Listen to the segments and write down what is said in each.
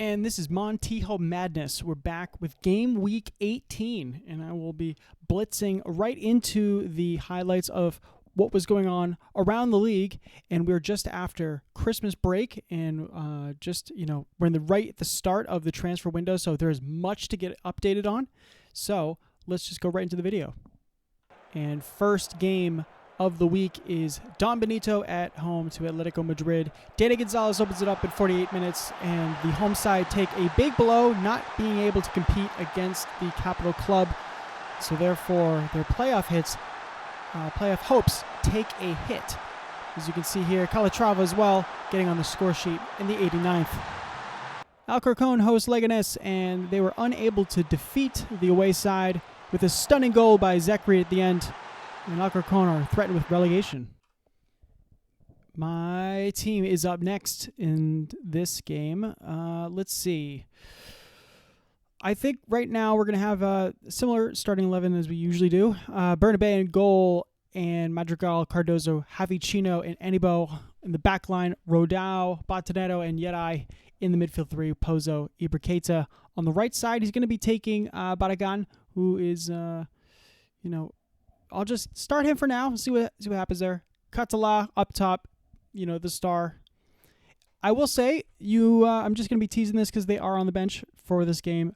And this is Montijo Madness. We're back with game week 18, and I will be blitzing right into the highlights of what was going on around the league. And we're just after Christmas break, and we're right at the start of the transfer window, so there's much to get updated on. So let's just go right into the video. And first game of the week is Don Benito at home to Atletico Madrid. Danny Gonzalez opens it up in 48 minutes, and the home side take a big blow, not being able to compete against the Capital Club. So therefore, their playoff hopes take a hit. As you can see here, Calatrava as well, getting on the score sheet in the 89th. Alcorcón hosts Leganés, and they were unable to defeat the away side with a stunning goal by Zekri at the end. And Alcorcón are threatened with relegation. My team is up next in this game. Let's see. I think right now we're going to have a similar starting 11 as we usually do. Bernabé in goal, and Madrigal, Cardozo, Javicino, and Enibo in the back line. Rodao, Botaneto, and Yedai in the midfield three. Pozo, Ibrahita. On the right side, he's going to be taking Barragan, who is, I'll just start him for now. See what happens there. Catala up top, the star. I will say I'm just going to be teasing this because they are on the bench for this game.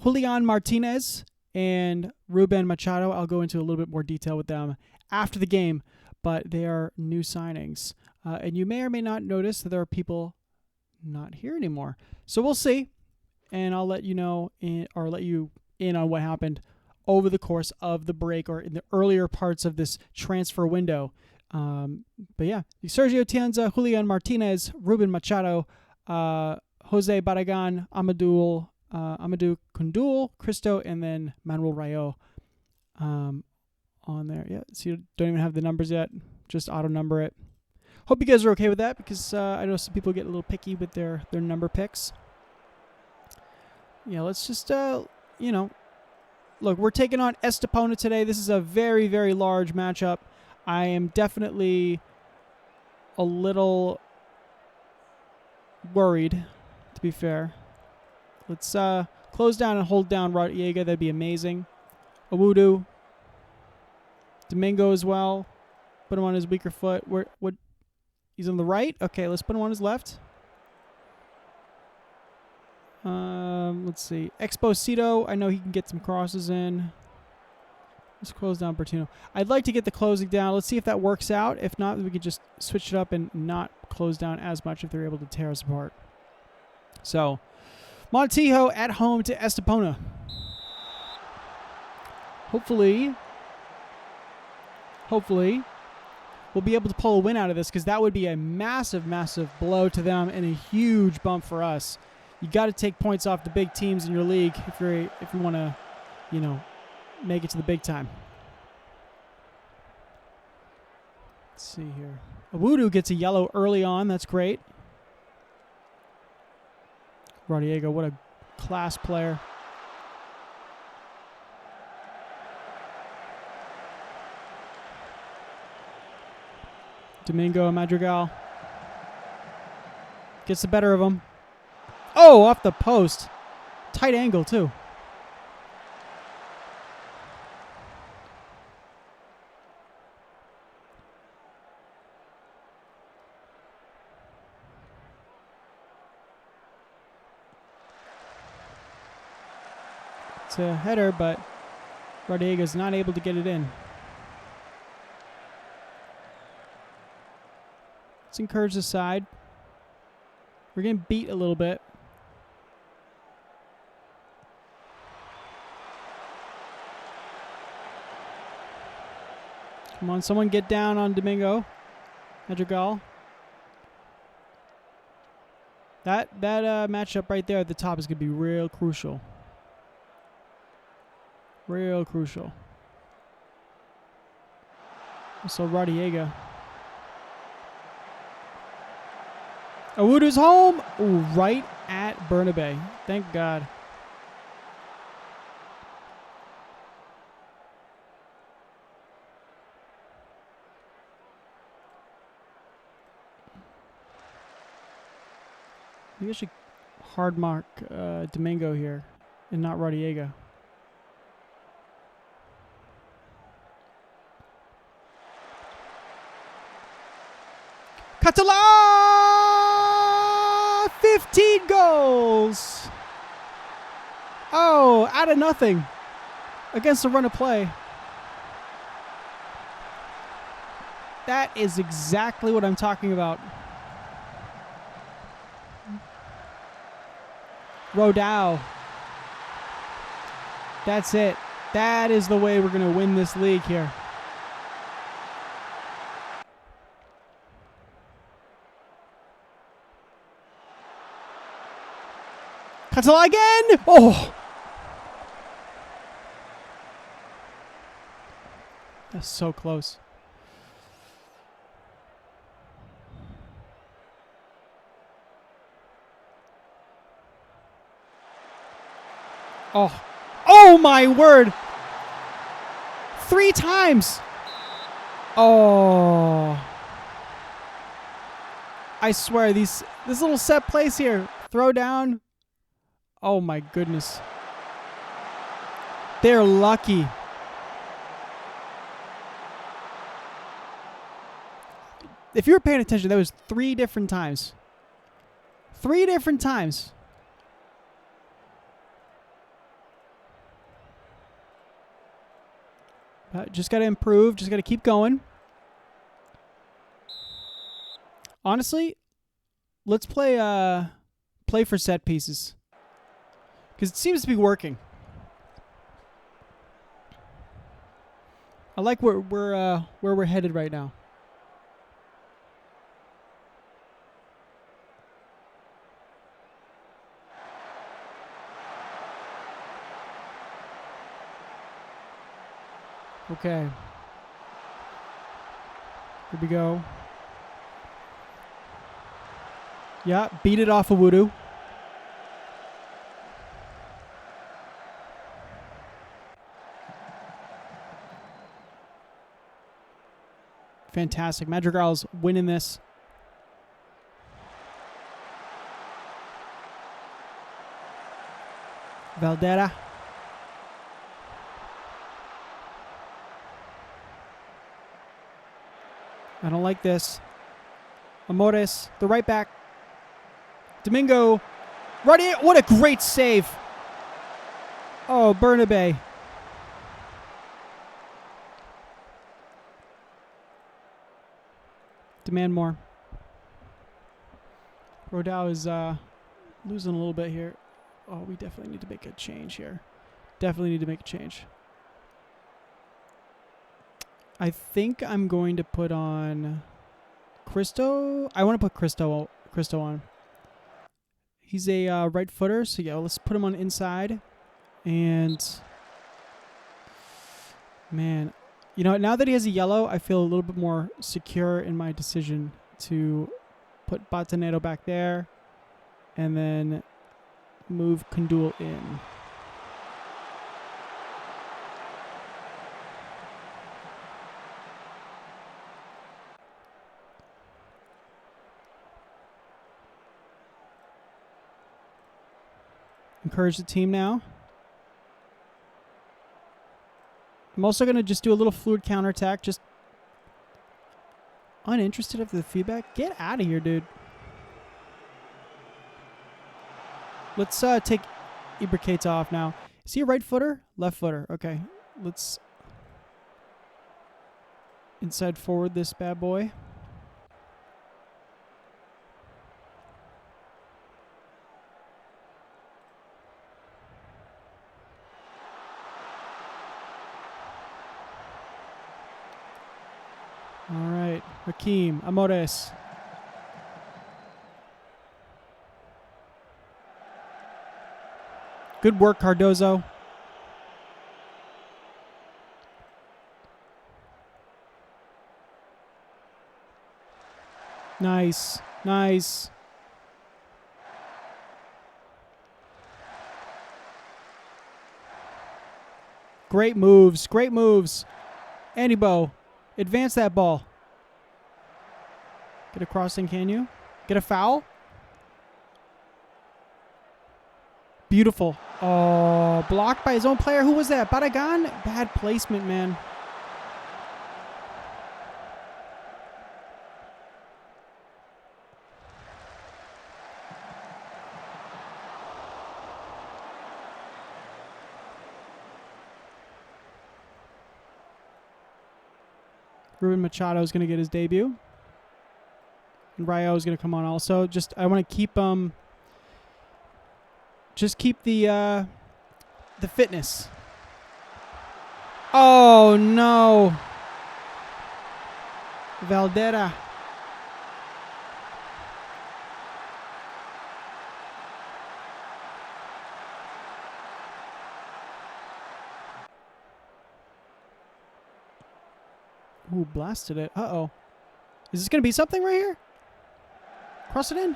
Julian Martinez and Ruben Machado. I'll go into a little bit more detail with them after the game, but they are new signings. And you may or may not notice that there are people not here anymore. So we'll see, and I'll let you know let you in on what happened over the course of the break or in the earlier parts of this transfer window. But yeah, Sergio Tienza, Julian Martinez, Ruben Machado, Jose Barragan, Amadou Kundul, Cristo, and then Manuel Rayo on there. Yeah, so you don't even have the numbers yet. Just auto number it. Hope you guys are okay with that, because I know some people get a little picky with their number picks. Yeah, let's just, look, we're taking on Estepona today. This is a very, very large matchup. I am definitely a little worried, to be fair. Let's close down and hold down Rodallega. That'd be amazing. Awudu. Domingo as well. Put him on his weaker foot. He's on the right? Okay, let's put him on his left. Let's see. Exposito, I know he can get some crosses in. Let's close down Bertino. I'd like to get the closing down. Let's see if that works out. If not, we could just switch it up and not close down as much if they're able to tear us apart. So, Montijo at home to Estepona. Hopefully, we'll be able to pull a win out of this, because that would be a massive, massive blow to them and a huge bump for us. You got to take points off the big teams in your league if you want to, make it to the big time. Let's see here. Awudu gets a yellow early on. That's great. Rodallega, what a class player. Domingo Madrigal gets the better of him. Oh, off the post. Tight angle, too. It's a header, but Rodallega's not able to get it in. Let's encourage the side. We're getting beat a little bit. Come on, someone get down on Domingo Madrigal. That matchup right there at the top is going to be real crucial. Real crucial. So Rodallega. Awudu's home. Ooh, right at Bernabé. Thank God. Maybe I should hard mark Domingo here and not Rodiega. Catala! 15 goals! Oh, out of nothing. Against the run of play. That is exactly what I'm talking about. Rodao. That's it. That is the way we're going to win this league here. Catala again! Oh! That's so close. Oh. Oh my word! 3 times! Oh. I swear, this little set plays here. Throw down. Oh my goodness. They're lucky. If you were paying attention, that was 3 different times. 3 different times. Just got to improve. Just got to keep going. Honestly, let's play for set pieces. Because it seems to be working. I like where we're headed right now. Okay. Here we go. Yeah, beat it off of Voodoo. Fantastic. Madrigal's winning this. Valdera. I don't like this. Amores, the right back. Domingo. Roddy, what a great save. Oh, Bernabe. Demand more. Rodao is losing a little bit here. Oh, we definitely need to make a change here. Definitely need to make a change. I think I'm going to put on Cristo. I want to put Cristo on. He's a right footer, so yeah, let's put him on inside. And man, you know, now that he has a yellow, I feel a little bit more secure in my decision to put Batanero back there and then move Kundul in. Encourage the team now. I'm also going to just do a little fluid counterattack. Just uninterested of the feedback. Get out of here, dude. Let's take Ibriketa off now. Is he a right footer? Left footer. Okay. Let's inside forward this bad boy. All right, Hakeem, Amores. Good work, Cardozo. Nice, nice. Great moves, great moves. Andybo. Advance that ball. Get a crossing, can you? Get a foul? Beautiful. Oh, blocked by his own player. Who was that? Barragan? Bad placement, man. Ruben Machado is going to get his debut. And Rayo is going to come on also. I want to keep just keep the fitness. Oh no. Valdera. Ooh, blasted it. Uh-oh. Is this going to be something right here? Cross it in.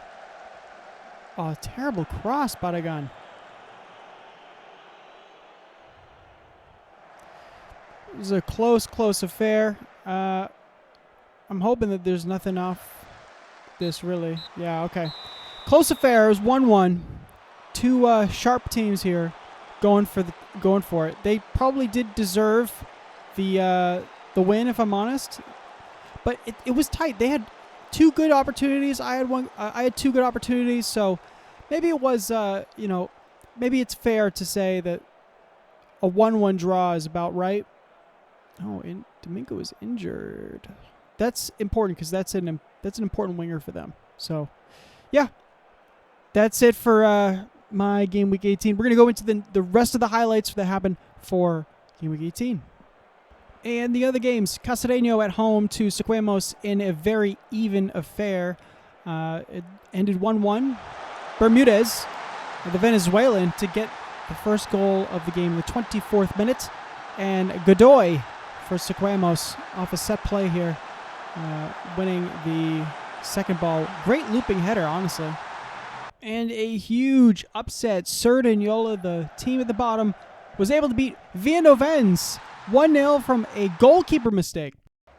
Oh, terrible cross, Barragan. It was a close affair. I'm hoping that there's nothing off this, really. Yeah, okay. Close affair. It was 1-1. Two sharp teams here going for it. They probably did deserve the win, if I'm honest. But it was tight. They had two good opportunities. I had two good opportunities. So maybe it was, maybe it's fair to say that a 1-1 draw is about right. Oh, and Domingo is injured. That's important because that's an important winger for them. So, yeah, that's it for my game week 18. We're gonna go into the rest of the highlights that happened for game week 18. And the other games, Cacereño at home to Sequemos in a very even affair. It ended 1-1. Bermudez, the Venezuelan, to get the first goal of the game in the 24th minute. And Godoy for Sequemos off a set play here, winning the second ball. Great looping header, honestly. And a huge upset. Cerdanyola, the team at the bottom, was able to beat Villanovens 1-0 from a goalkeeper mistake.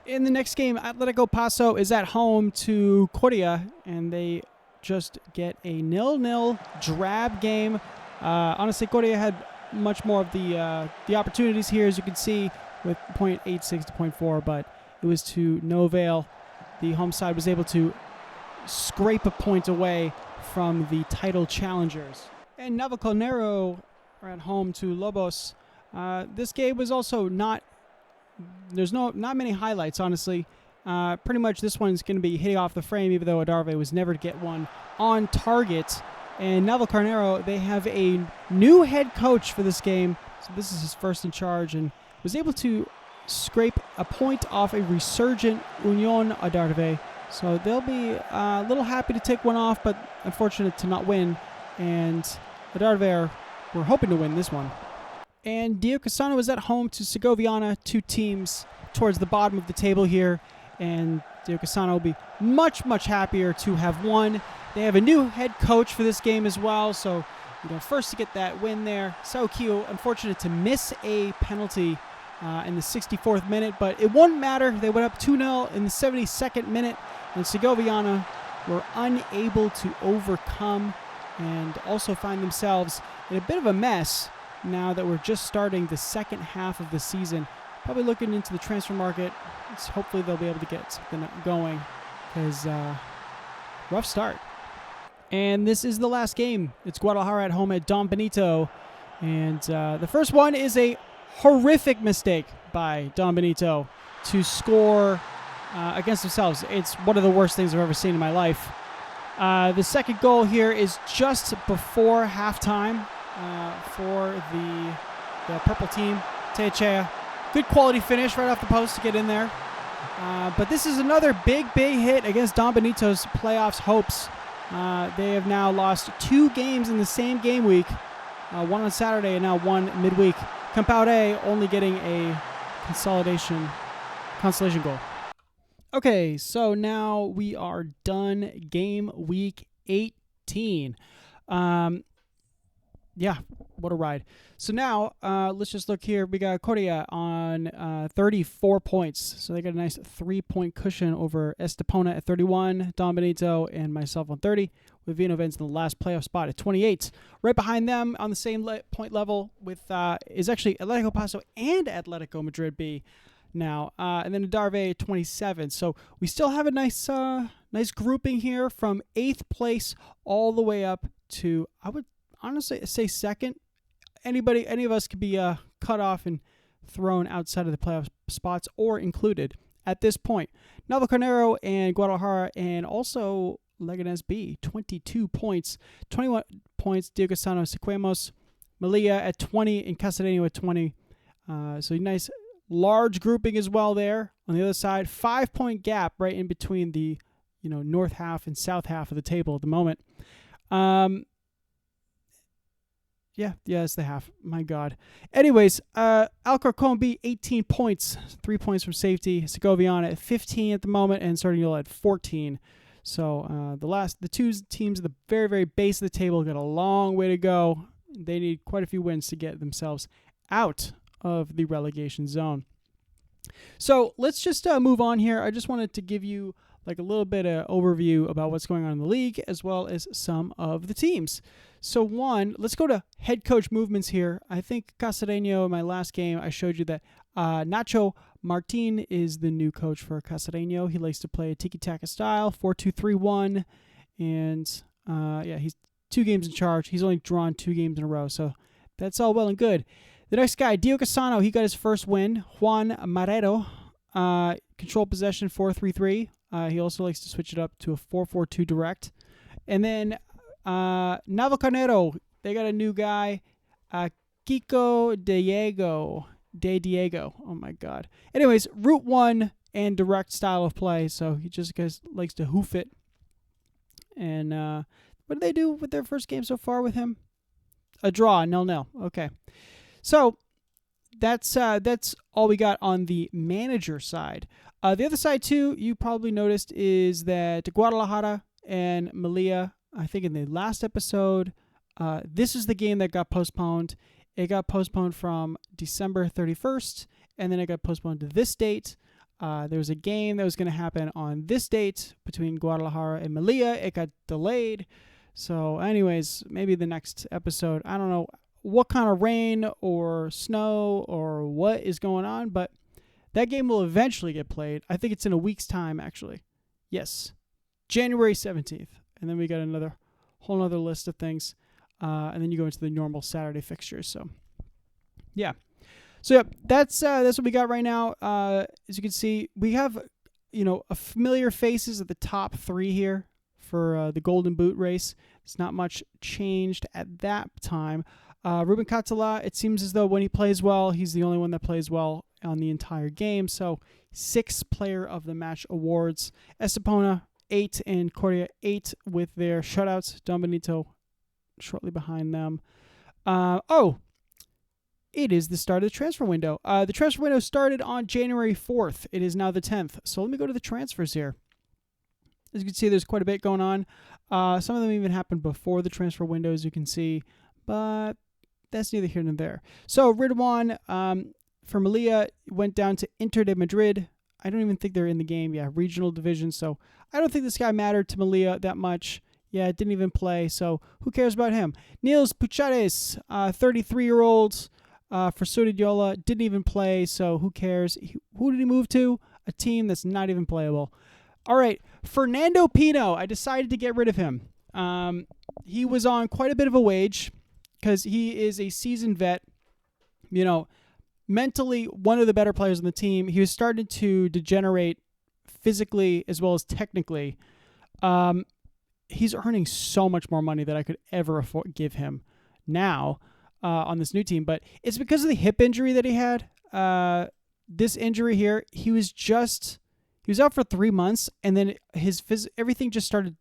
In the next game, Atletico Paso is at home to Coria, and they just get a 0-0 drab game. Honestly, Coria had much more of the opportunities here, as you can see, with 0.86 to 0.4, but it was to no avail. The home side was able to scrape a point away from the title challengers. And Navalcarnero are at home to Lobos. This game was also there's not many highlights, honestly. Pretty much this one's going to be hitting off the frame, even though Adarve was never to get one on target. And Navalcarnero, they have a new head coach for this game. So this is his first in charge, and was able to scrape a point off a resurgent Union Adarve. So they'll be a little happy to take one off, but unfortunate to not win. And Adarve were hoping to win this one. And Diocesano is at home to Segoviana, two teams towards the bottom of the table here. And Diocesano will be much happier to have won. They have a new head coach for this game as well. So, first to get that win there. Saukio, unfortunate to miss a penalty in the 64th minute, but it won't matter. They went up 2-0 in the 72nd minute, and Segoviana were unable to overcome and also find themselves in a bit of a mess now that we're just starting the second half of the season. Probably looking into the transfer market. Hopefully they'll be able to get something going, because rough start. And this is the last game. It's Guadalajara at home at Don Benito. And the first one is a horrific mistake by Don Benito to score against themselves. It's one of the worst things I've ever seen in my life. The second goal here is just before halftime for the purple team. Techea, good quality finish right off the post to get in there. But this is another big hit against Don Benito's playoffs hopes. They have now lost 2 games in the same game week, one on Saturday and now one midweek. Campaure only getting a consolation goal. Okay, so now we are done game week 18. yeah, what a ride. So now let's just look here. We got Korea on 34 points. So they got a nice 3-point cushion over Estepona at 31, Don Benito and myself on 30, with Vino Vens in the last playoff spot at 28. Right behind them on the same point level with is actually Atletico Paso and Atletico Madrid B now. And then Darve at 27. So we still have a nice grouping here from 8th place all the way up to, I would honestly say, second. Any of us could be cut off and thrown outside of the playoff spots or included at this point. Navalcarnero and Guadalajara and also Leganés B, 22 points. 21 points, Diego Sano Sequemos. Melilla at 20 and Casadeno at 20. So nice large grouping as well there. On the other side, 5-point gap right in between the north half and south half of the table at the moment. Yeah, it's the half. My God. Anyways, Alcorcón B, 18 points, 3 points from safety. Segoviana at 15 at the moment, and Sardiniola at 14. So the two teams at the very, very base of the table got a long way to go. They need quite a few wins to get themselves out of the relegation zone. So let's just move on here. I just wanted to give you a little bit of overview about what's going on in the league, as well as some of the teams. So let's go to head coach movements here. I think Cacereño, in my last game, I showed you that Nacho Martin is the new coach for Cacereño. He likes to play a tiki-taka style, 4-2-3-1, and he's 2 games in charge. He's only drawn 2 games in a row, so that's all well and good. The next guy, Diego Casano, he got his first win. Juan Marrero, control possession, 4-3-3. He also likes to switch it up to a 4-4-2 direct. And then Navalcarnero, they got a new guy, Kiko De Diego. Oh, my God. Anyways, Route 1 and direct style of play, so he just likes to hoof it. And what did they do with their first game so far with him? A draw, 0-0. Okay. So that's all we got on the manager side. The other side, too, you probably noticed, is that Guadalajara and Melilla, I think in the last episode, this is the game that got postponed. It got postponed from December 31st, and then it got postponed to this date. There was a game that was going to happen on this date between Guadalajara and Melilla. It got delayed. So anyways, maybe the next episode, I don't know what kind of rain or snow or what is going on, but that game will eventually get played. I think it's in a week's time, actually. Yes, January 17th. And then we got another whole other list of things. And then you go into the normal Saturday fixtures. So, yeah. So, yeah, that's what we got right now. As you can see, we have, a familiar faces at the top 3 here for the Golden Boot race. It's not much changed at that time. Ruben Catala, it seems as though when he plays well, he's the only one that plays well on the entire game. So 6 player of the match awards. Estepona, 8, and Coria, 8 with their shutouts. Don Benito shortly behind them. It is the start of the transfer window. The transfer window started on January 4th. It is now the 10th. So let me go to the transfers here. As you can see, there's quite a bit going on. Some of them even happened before the transfer window, as you can see. But that's neither here nor there. So Ridwan for Melilla went down to Inter de Madrid. I don't even think they're in the game. Yeah, regional division. So I don't think this guy mattered to Melilla that much. Yeah, didn't even play. So who cares about him? Niels Puchares, 33-year-old for Sordidiola, didn't even play. So who cares? Who did he move to? A team that's not even playable. All right, Fernando Pino. I decided to get rid of him. He was on quite a bit of a wage because he is a seasoned vet. Mentally one of the better players on the team. He was starting to degenerate physically as well as technically. He's earning so much more money than I could ever give him now on this new team. But it's because of the hip injury that he had. This injury here, he was out for 3 months, and then everything just started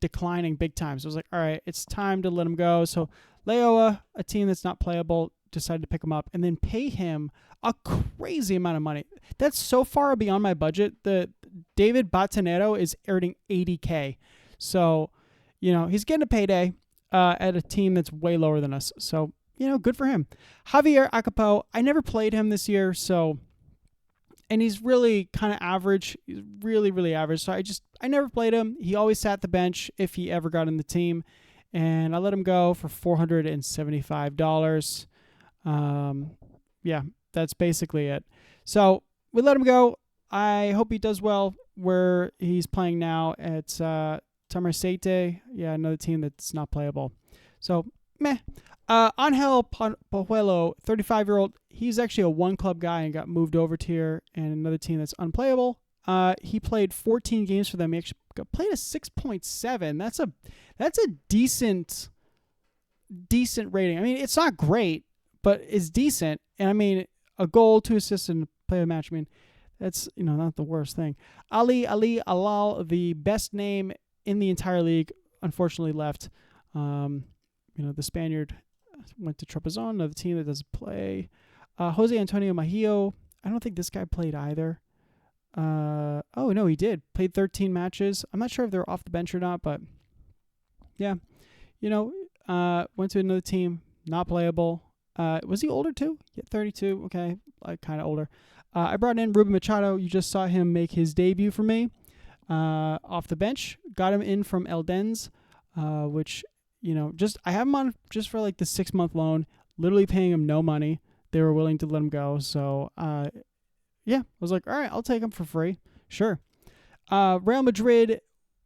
declining big time. So I was like, all right, it's time to let him go. So Leoa, a team that's not playable, decided to pick him up and then pay him a crazy amount of money. That's so far beyond my budget. The David Batanero is earning $80K. So, he's getting a payday. at a team that's way lower than us. So, good for him. Javier Acapo, I never played him this year, and he's really kind of average. He's really, really average. So I never played him. He always sat the bench if he ever got in the team, and I let him go for $475. Yeah, that's basically it. So we let him go. I hope he does well where he's playing now at Tamaracete. Yeah, another team that's not playable. So, meh. Angel Pojuelo, 35-year-old. He's actually a one-club guy and got moved over to here, and another team that's unplayable. He played 14 games for them. He actually played a 6.7. That's a decent rating. I mean, it's not great, but it's decent. And I mean, a goal, 2 assists, and play a match. I mean, that's not the worst thing. Ali Alal, the best name in the entire league, unfortunately left. The Spaniard went to Tropezon, another team that doesn't play. Jose Antonio Majillo, I don't think this guy played either. Oh, no, he did. Played 13 matches. I'm not sure if they're off the bench or not, but yeah. Went to another team, not playable. Was he older too? Yeah, 32. Okay, kind of older. I brought in Ruben Machado. You just saw him make his debut for me off the bench. Got him in from Elden's, which, I have him on just for like the 6-month loan, literally paying him no money. They were willing to let him go. So, yeah, I was like, all right, I'll take him for free. Sure. Real Madrid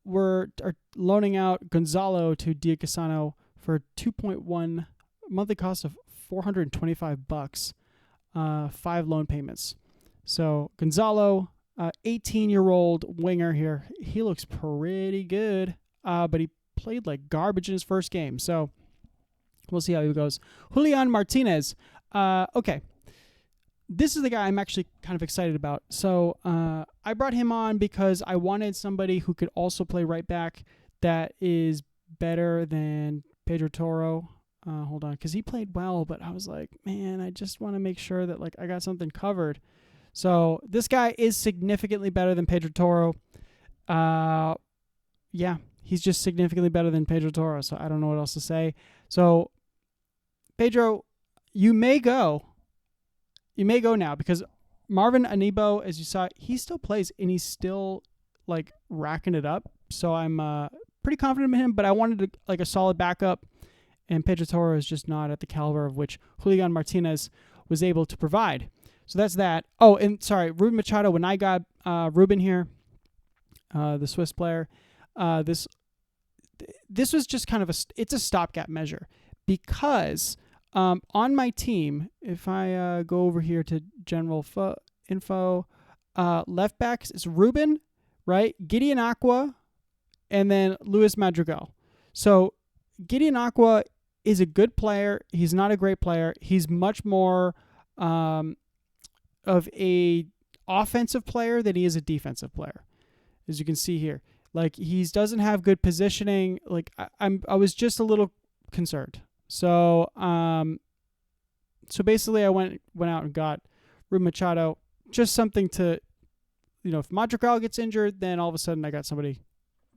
are loaning out Gonzalo to Diocesano for 2.1 monthly cost of $425, 5 loan payments. So Gonzalo, 18-year-old winger here, he looks pretty good, but he played like garbage in his first game. So we'll see how he goes. Julian Martinez. Okay. This is the guy I'm actually kind of excited about. So I brought him on because I wanted somebody who could also play right back that is better than Pedro Toro. Hold on, because he played well, but I was like, man, I just want to make sure that I got something covered. So this guy is significantly better than Pedro Toro. Yeah, he's just significantly better than Pedro Toro, so I don't know what else to say. So, Pedro, you may go now because Marvin Anibo, as you saw, he still plays and he's still racking it up. So I'm pretty confident in him, but I wanted a solid backup, and Pedro Toro is just not at the caliber of which Julian Martinez was able to provide. So that's that. Oh, and sorry, Ruben Machado. When I got Ruben here, the Swiss player, this was just kind of it's a stopgap measure because. On my team, if I go over here to general info, left backs is Ruben, right? Gideon Aqua, and then Luis Madrigal. So Gideon Aqua is a good player. He's not a great player. He's much more of a offensive player than he is a defensive player, as you can see here. He doesn't have good positioning. I was just a little concerned. So, basically I went out and got Ruben Machado, just something to, if Madrigal gets injured, then all of a sudden I got somebody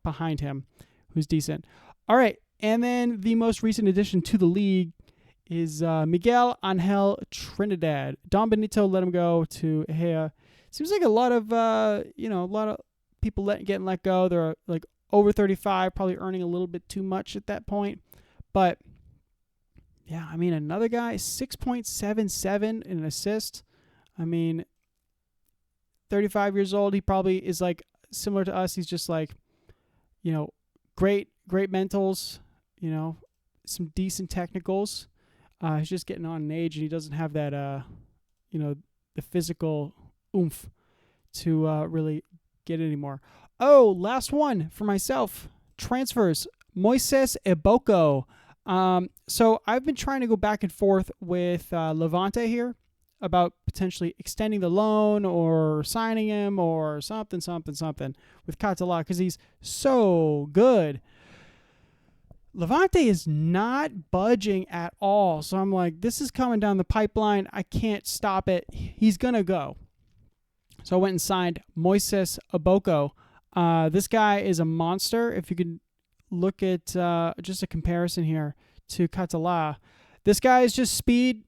behind him who's decent. All right. And then the most recent addition to the league is Miguel Angel Trinidad. Don Benito let him go to Ejea. Seems like a lot of people getting let go. They're over 35, probably earning a little bit too much at that point. But yeah, I mean, another guy, 6.77 in an assist. I mean, 35 years old. He probably is similar to us. He's just great mentals, some decent technicals. He's just getting on in age, and he doesn't have that, the physical oomph to really get it anymore. Oh, last one for myself. Transfers. Moises Eboko. So I've been trying to go back and forth with Levante here about potentially extending the loan or signing him or something with Catala because he's so good. Levante is not budging at all. So I'm like, this is coming down the pipeline. I can't stop it. He's going to go. So I went and signed Moises Eboko. This guy is a monster. If you can look at just a comparison here to Catala. This guy is just speed.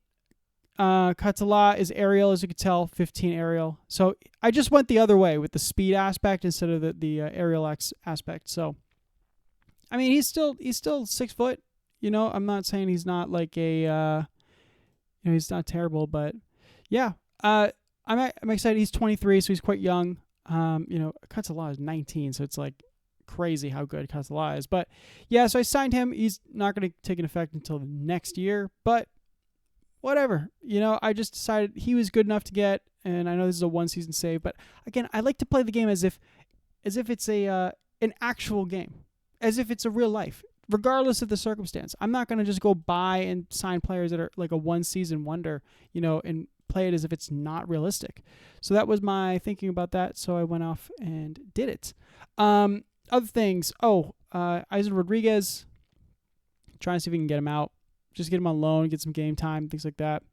Catala is aerial, as you can tell, 15 aerial. So I just went the other way with the speed aspect instead of the aerial aspect. So, I mean, he's still 6 foot. I'm not saying he's not like he's not terrible, but yeah. I'm excited. He's 23, so he's quite young. Catala is 19, so it's like crazy how good Catala is. But yeah, so I signed him. He's not going to take an effect until the next year, but whatever. I just decided he was good enough to get, and I know this is a 1-season save, but again, I like to play the game as if it's an actual game, as if it's a real life, regardless of the circumstance. I'm not going to just go buy and sign players that are like a 1-season wonder, and play it as if it's not realistic. So that was my thinking about that. So I went off and did it. Other things. Eisen Rodriguez. Trying to see if we can get him out. Just get him on loan, get some game time, things like that.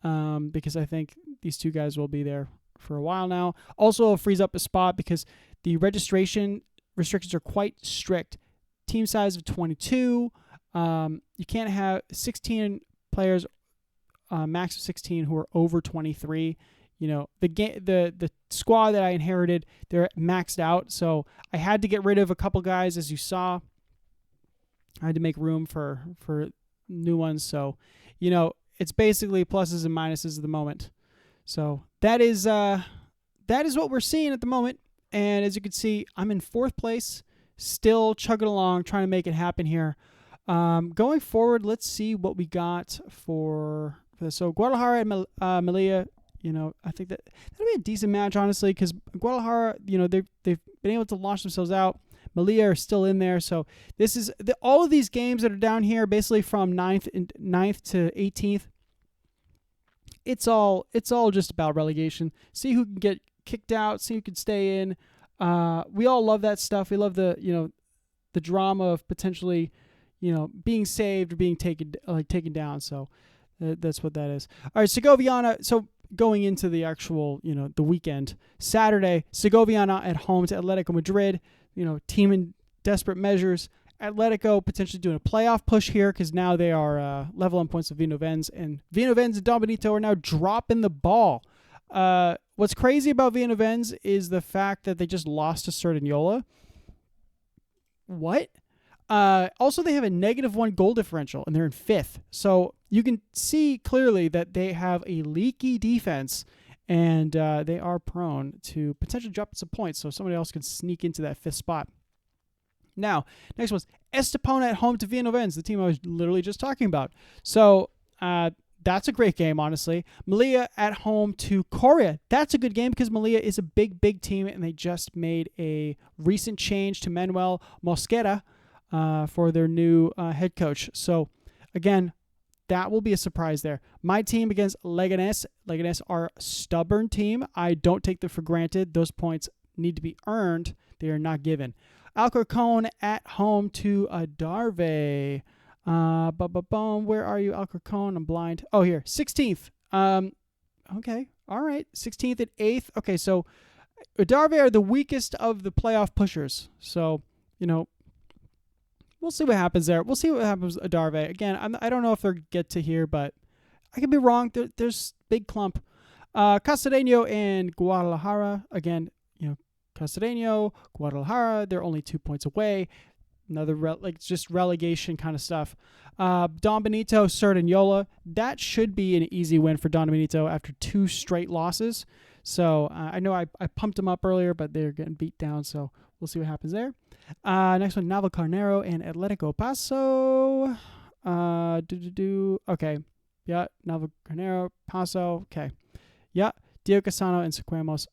Because I think these two guys will be there for a while now. Also, it'll frees up a spot because the registration restrictions are quite strict. Team size of 22. You can't have 16 players, max of 16 who are over 23. The squad that I inherited, they're maxed out. So I had to get rid of a couple guys, as you saw. I had to make room for new ones. So, it's basically pluses and minuses at the moment. So that is what we're seeing at the moment. And as you can see, I'm in 4th place, still chugging along, trying to make it happen here. Going forward, let's see what we got for this. So Guadalajara and Melilla, I think that'll be a decent match, honestly, because Guadalajara, they've been able to launch themselves out. Melilla are still in there. So this is all of these games that are down here, basically from 9th to 18th. It's all just about relegation. See who can get kicked out. See who can stay in. We all love that stuff. We love the drama of potentially, being saved or being taken down. So that's what that is. All right, Segoviana. So going into the actual, the weekend, Saturday, Segoviana at home to Atletico Madrid. Team in desperate measures. Atletico potentially doing a playoff push here because now they are level on points with Villavens, and Villavens and Don Benito are now dropping the ball. What's crazy about Villavens is the fact that they just lost to Cerdanyola. What? Also, they have a -1 goal differential, and they're in 5th. So you can see clearly that they have a leaky defense, and they are prone to potentially drop some points, so somebody else can sneak into that 5th spot. Now, next one's Estepona at home to Villavens, the team I was literally just talking about. So that's a great game, honestly. Melilla at home to Coria. That's a good game because Melilla is a big, big team, and they just made a recent change to Manuel Mosquera for their new head coach. So, again, that will be a surprise there. My team against Leganés. Leganés are a stubborn team. I don't take them for granted. Those points need to be earned. They are not given. Alcorcón at home to Adarve. Where are you, Alcorcón? I'm blind. Oh, here. 16th. Okay. All right. 16th and 8th. Okay, so Adarve are the weakest of the playoff pushers. So, we'll see what happens there. We'll see what happens with Adarve. Again, I don't know if they'll get to here, but I could be wrong. There's big clump. Castellano and Guadalajara. Again, Castellano, Guadalajara, they're only 2 points away. Another just relegation kind of stuff. Don Benito, Cerdanyola. That should be an easy win for Don Benito after 2 straight losses. So I know I pumped them up earlier, but they're getting beat down. So we'll see what happens there. Next one, Navalcarnero and Atletico Paso. Okay. Yeah, Navalcarnero, Paso. Okay. Yeah, Diego Casano and Sequemos.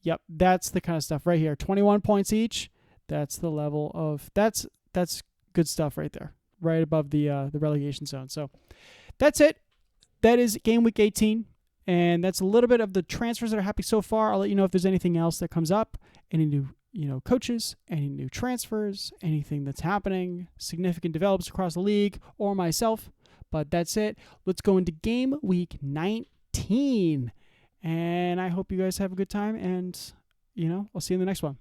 Yep, that's the kind of stuff right here. 21 points each. That's the level of that's good stuff right there, right above the relegation zone. So that's it. That is game week 18, and that's a little bit of the transfers that are happening so far. I'll let you know if there's anything else that comes up, any new coaches, any new transfers, anything that's happening, significant develops across the league, or myself. But that's it. Let's go into game week 19. And I hope you guys have a good time, and, I'll see you in the next one.